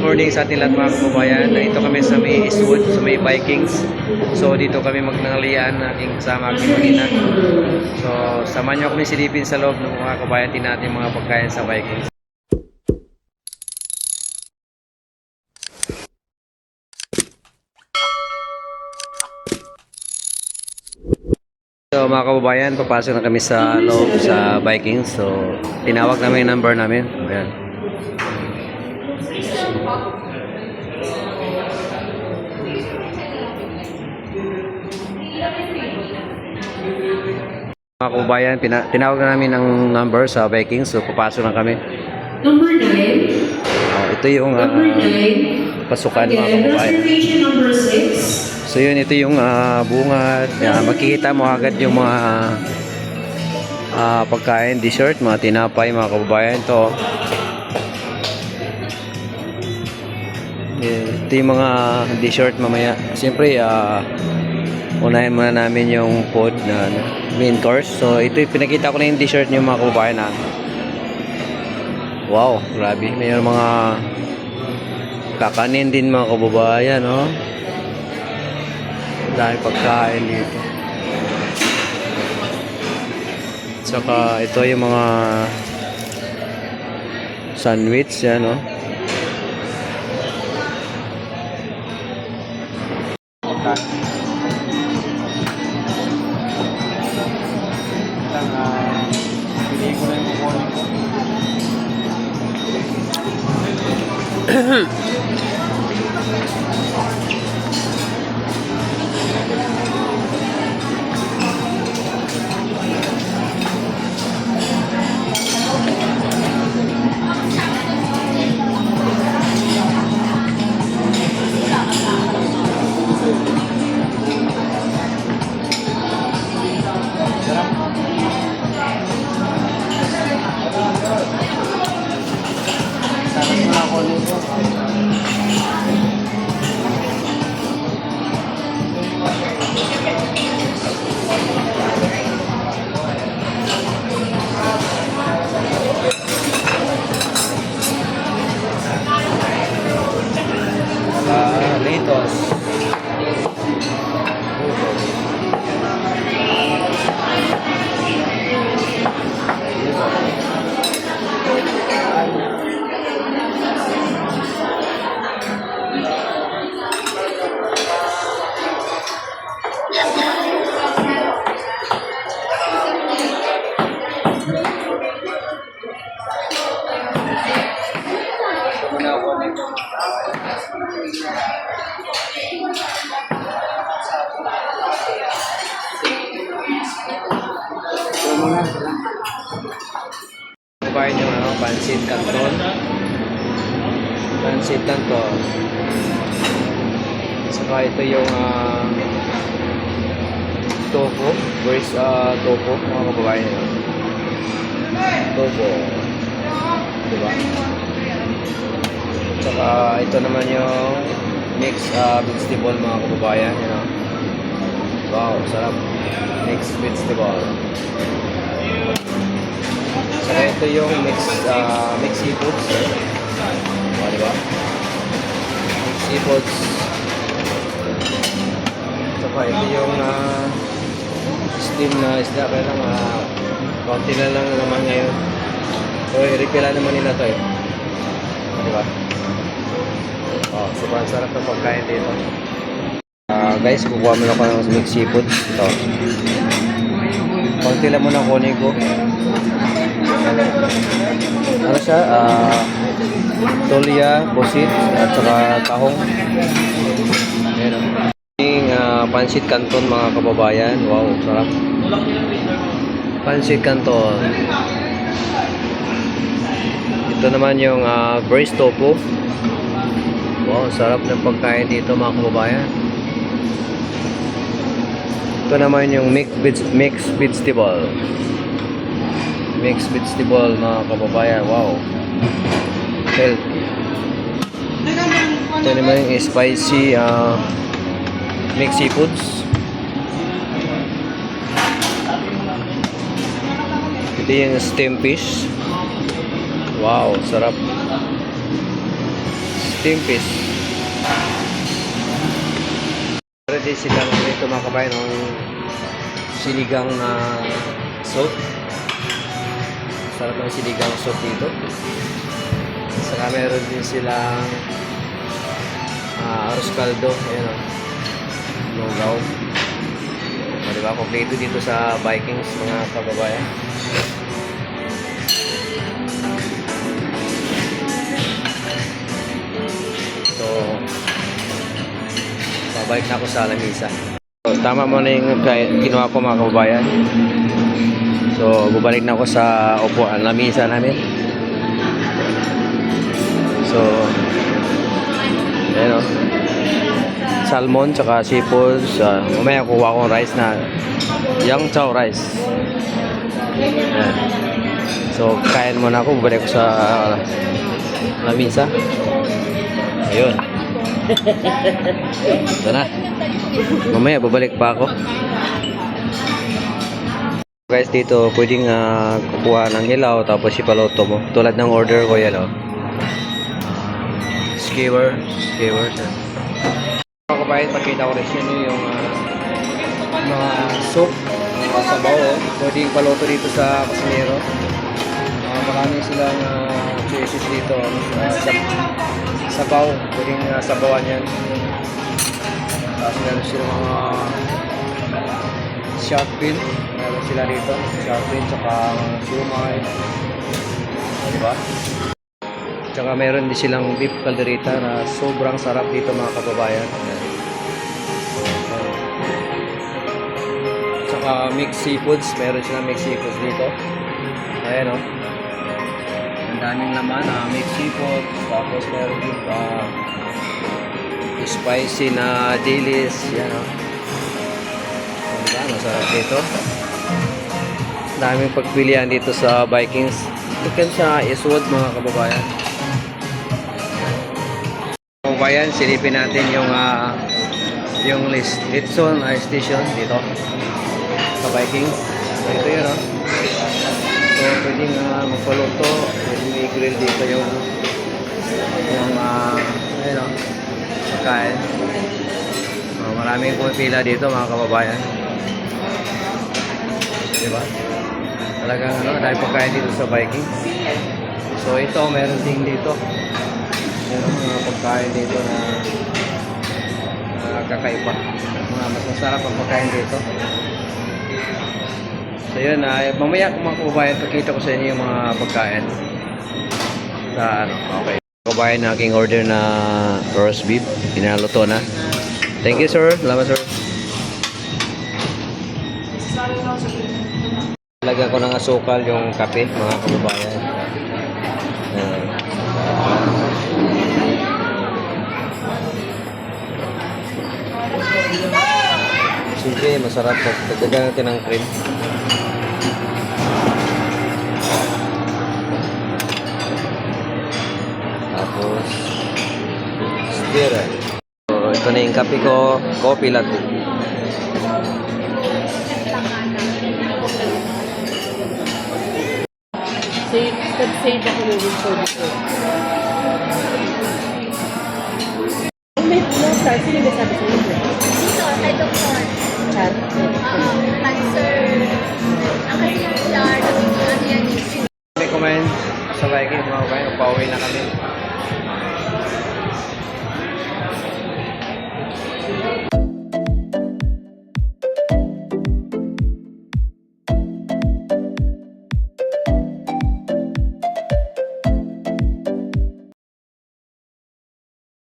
morning sa ating lahat mga kababayan. Ito kami sa may Eastwood, sa may Vikings. So dito kami magnangalian na aking kasama aking mag-ina. So samahan nyo kami silipin sa loob ng mga kababayan natin mga pagkain sa Vikings. So mga kababayan, papasok na kami sa loob sa Vikings. So tinawag namin yung number namin. Ayan. Mga kababayan, tinawag na namin ang number sa Vikings. So papasok na kami. Number 9. Ito yung pasukan mga kababayan. Reservation number 6. So yun, ito yung bungad. Makikita mo agad yung mga pagkain, dessert, mga tinapay mga kababayan. Ito yung mga dessert mamaya. Siyempre, unahin muna namin yung food na main course. So ito, pinakita ko na yung dessert niyo mga kababayan. Wow, grabe. Mayroon mga kakanin din mga kababayan, no? Dahil pagkain dito. Saka ito yung mga sandwich yan, no? Kumain yung pansit canton. Pansit canton. Saka ito yung tofu. Braised tofu mga kababayan. Tofu. Diba? Saka ito naman yung mixed vegetable mga kababayan. You know? Wow, sarap. Mixed vegetable. Saka ito yung mixed seafoods. Diba? Mixed seafoods. Saka ito yung steam na isda. Kaya lang kaunti na lang naman ngayon. So i-refill naman nila ito eh. Diba? Sobrang sarap ng pagkain dito. Guys, kukuha mo na ako ng mixed seafood. Ito. Kaunti lang muna kunin ko. Ano siya? Tolya, bosit, at saka tahong. Ayan o. Yung pansit canton mga kababayan. Wow, sarap. Pansit canton. Ito naman yung braised tofu. Wow, sarap ng pagkain dito mga kababayan. Ito naman yung mixed vegetable. Mixed vegetable mga kababayan. Wow. Healthy. Ito naman yung spicy mixed seafoods. Ito yung steamed fish. Wow, sarap. Steam fish. Pero din sila dito mga kabayan ng sinigang na soup. Sarap ng sinigang soup dito. Saka meron din silang arroz caldo. Ayan o. Lugaw. O, diba? Kompleto dito sa Vikings mga kababayan. So, babalik na ako sa lamisa. So, tama mo na yung ginawa ko mga kababayan. So, bubalik na ako sa upuan, lamisa namin. So, ayan o. Salmon, tsaka seafood. Mamaya kuha akong rice na yang chow rice. Ayan. So, kain muna ako. Bubalik ko sa lamisa. Ayun. Ito na. Mamaya babalik pa ako. Guys, dito pwedeng kukuha ng hilaw tapos ipaloto mo. Tulad ng order ko yan, oh. Skewer. Mga kabayan, pakita ko rin yung mga soup, mga sabaw, oh. Pwedeng paloto dito sa Casimero. Marami silang choices dito. Sabaw, pwedeng sabawan yan. Tapos meron silang mga shark fin. Meron sila dito. Shark fin, tsaka siumay. Diba? Tsaka meron din silang beef caldereta na sobrang sarap dito mga kababayan. Tsaka mixed seafoods. Meron silang mixed seafoods dito. Ayan o. Ang daming laman, mixed seafood. Tapos meron din spicy na dilis. Yan o. Diba? Masarap dito. Daming pagpilian dito sa Vikings. Ikan sa Eastwood mga kababayan. Kababayan, silipin natin yung Litson station dito sa Vikings. So ito yun o. So pwedeng magpaluto, pwedeng i-grill dito yung ayun o, pagkain. Maraming pumipila dito mga kababayan. Diba? Talagang dahil pagkain dito sa Vikings. So ito, meron din dito. Meron mga pagkain dito na kakaiba. Mas masarap ang pagkain dito. So yun, mamaya kung mga kababayan, pakita ko sa inyo yung mga pagkain. Okay. Kababayan na aking order na roast beef. Pinaluto na. Thank you sir. Salamat sir. Lagyan ko ng asukal yung kape mga kababayan. Siyempre masarap. Dagdagan natin ng cream. Tapos stir. So ito na yung kape ko. Coffee latte. Save ako ng info dito. May start, sino ba sabi sa inyo? Dito, kay Doktor. Chat? Cancer. Ang kasi yung chart, ano yan, Kami kumain sa Vikings mga kababayan. Pauwi na kami.